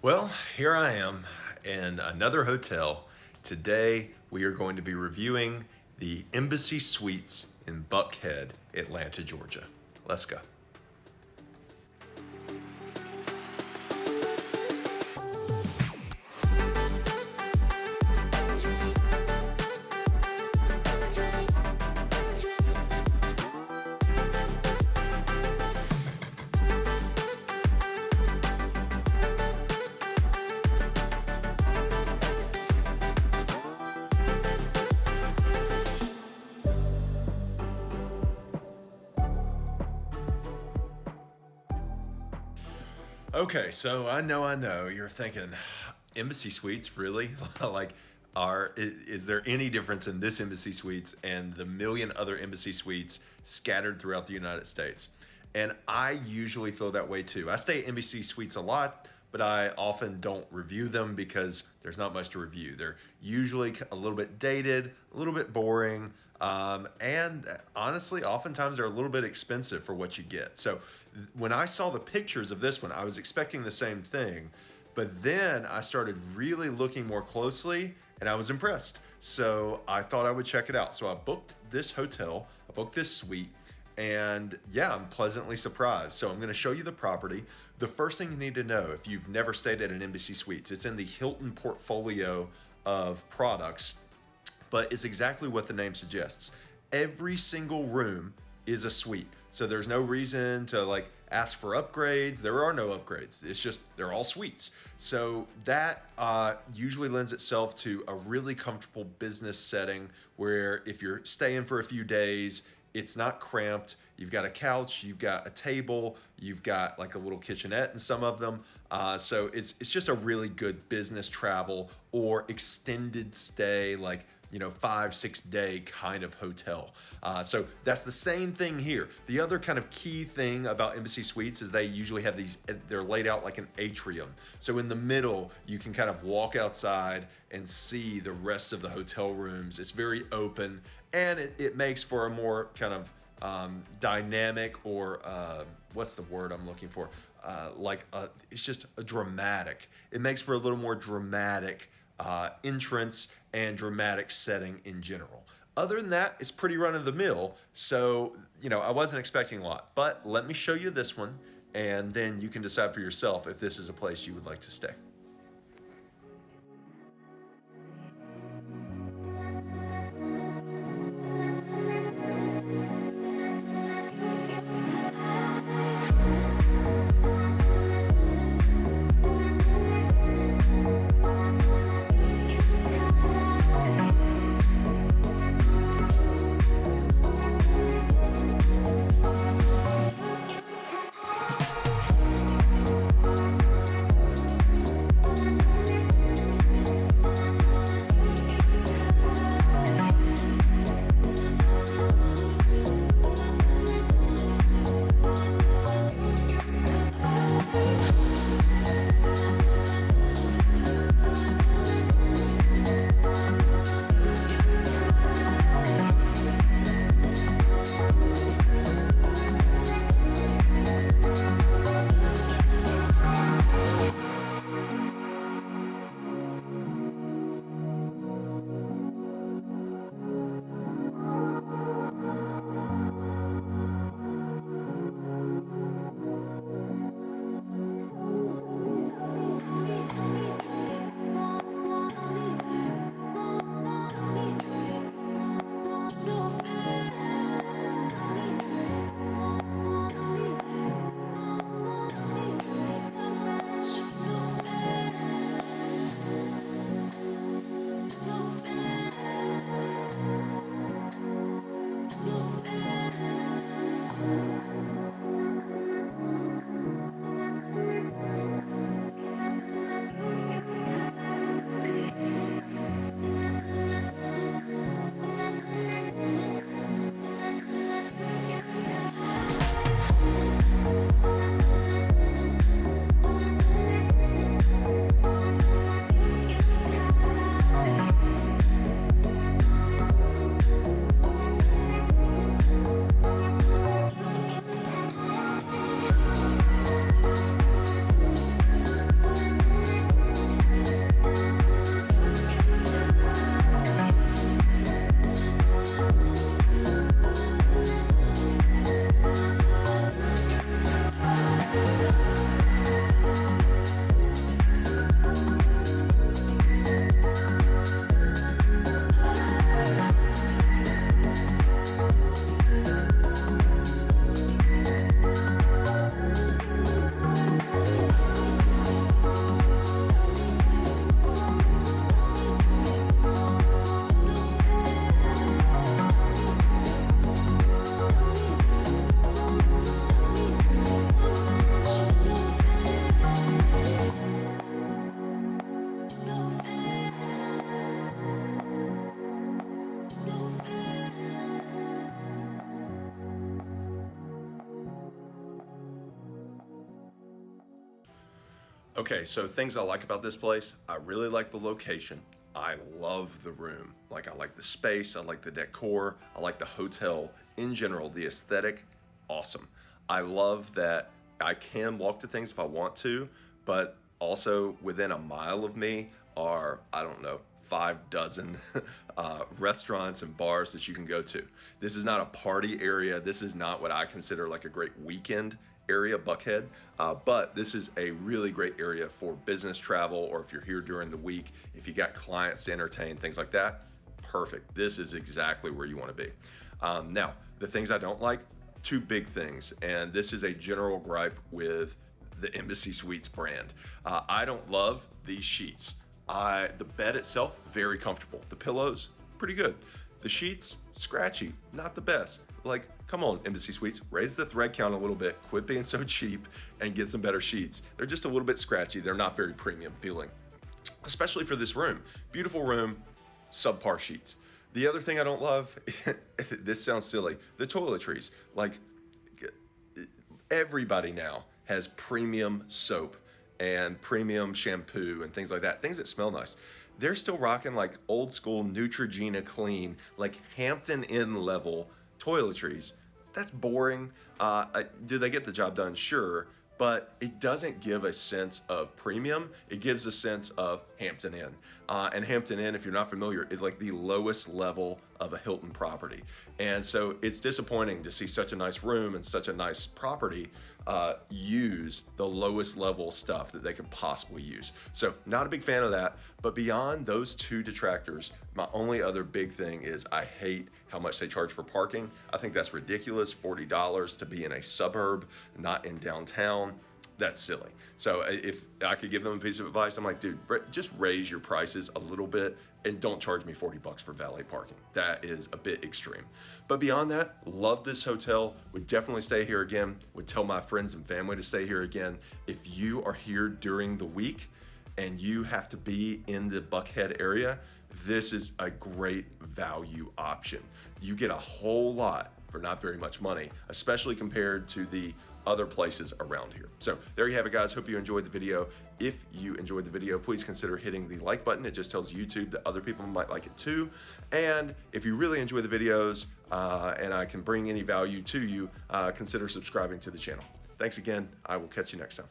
Well, here I am in another hotel. Today we are going to be reviewing the Embassy Suites in Buckhead, Atlanta, Georgia. Let's go. Okay, so I know you're thinking, Embassy Suites, really? like, is there any difference in this Embassy Suites and the million other Embassy Suites scattered throughout the United States? And I usually feel that way too. I stay at Embassy Suites a lot, but I often don't review them because there's not much to review. They're usually a little bit dated, a little bit boring, and honestly, oftentimes they're a little bit expensive for what you get. So when I saw the pictures of this one, I was expecting the same thing, but then I started really looking more closely and I was impressed. So I thought I would check it out. So I booked this hotel, I booked this suite, and yeah, I'm pleasantly surprised. So I'm gonna show you the property. The first thing you need to know, if you've never stayed at an Embassy Suites, it's in the Hilton portfolio of products, but it's exactly what the name suggests. Every single room is a suite. So there's no reason to ask for upgrades. There are no upgrades. It's just, they're all suites. So that usually lends itself to a really comfortable business setting where if you're staying for a few days, it's not cramped. You've got a couch, you've got a table, you've got like a little kitchenette in some of them. So it's just a really good business travel or extended stay, 5-6 day kind of hotel. So that's the same thing here. The other kind of key thing about Embassy Suites is they usually have they're laid out like an atrium. So in the middle, you can kind of walk outside and see the rest of the hotel rooms. It's very open and it makes for a more kind of dynamic or what's the word I'm looking for? It's just a dramatic. It makes for a little more dramatic entrance and dramatic setting in general. Other than that, it's pretty run of the mill. So, I wasn't expecting a lot, but let me show you this one and then you can decide for yourself if this is a place you would like to stay. Okay, so things I like about this place, I really like the location. I love the room. Like, I like the space, I like the decor, I like the hotel in general, the aesthetic, awesome. I love that I can walk to things if I want to, but also within a mile of me are, I don't know, 5 dozen restaurants and bars that you can go to. This is not a party area. This is not what I consider like a great weekend area, Buckhead, but this is a really great area for business travel, or if you're here during the week, if you got clients to entertain, things like that, perfect. This is exactly where you want to be. Now, the things I don't like, two big things, and this is a general gripe with the Embassy Suites brand. I don't love these sheets. The bed itself, very comfortable. The pillows, pretty good. The sheets, scratchy, not the best. Like, come on, Embassy Suites, raise the thread count a little bit, quit being so cheap, and get some better sheets. They're just a little bit scratchy. They're not very premium feeling, especially for this room. Beautiful room, subpar sheets. The other thing I don't love, this sounds silly, the toiletries. Like, everybody now has premium soap and premium shampoo and things like that, things that smell nice. They're still rocking like old school Neutrogena clean, like Hampton Inn level toiletries. That's boring. Do they get the job done? Sure, but it doesn't give a sense of premium. It gives a sense of Hampton Inn. And Hampton Inn, if you're not familiar, is like the lowest level of a Hilton property. And so it's disappointing to see such a nice room and such a nice property use the lowest level stuff that they could possibly use. So not a big fan of that. But beyond those two detractors, my only other big thing is I hate how much they charge for parking. I think that's ridiculous, $40 to be in a suburb, not in downtown. That's silly. So if I could give them a piece of advice, I'm like, dude, just raise your prices a little bit and don't charge me $40 for valet parking. That is a bit extreme. But beyond that, love this hotel. Would definitely stay here again. Would tell my friends and family to stay here again. If you are here during the week and you have to be in the Buckhead area, this is a great value option. You get a whole lot for not very much money, especially compared to the other places around here. So there you have it, guys. Hope you enjoyed the video. If you enjoyed the video, please consider hitting the like button. It just tells YouTube that other people might like it too. And if you really enjoy the videos and I can bring any value to you, consider subscribing to the channel. Thanks again. I will catch you next time.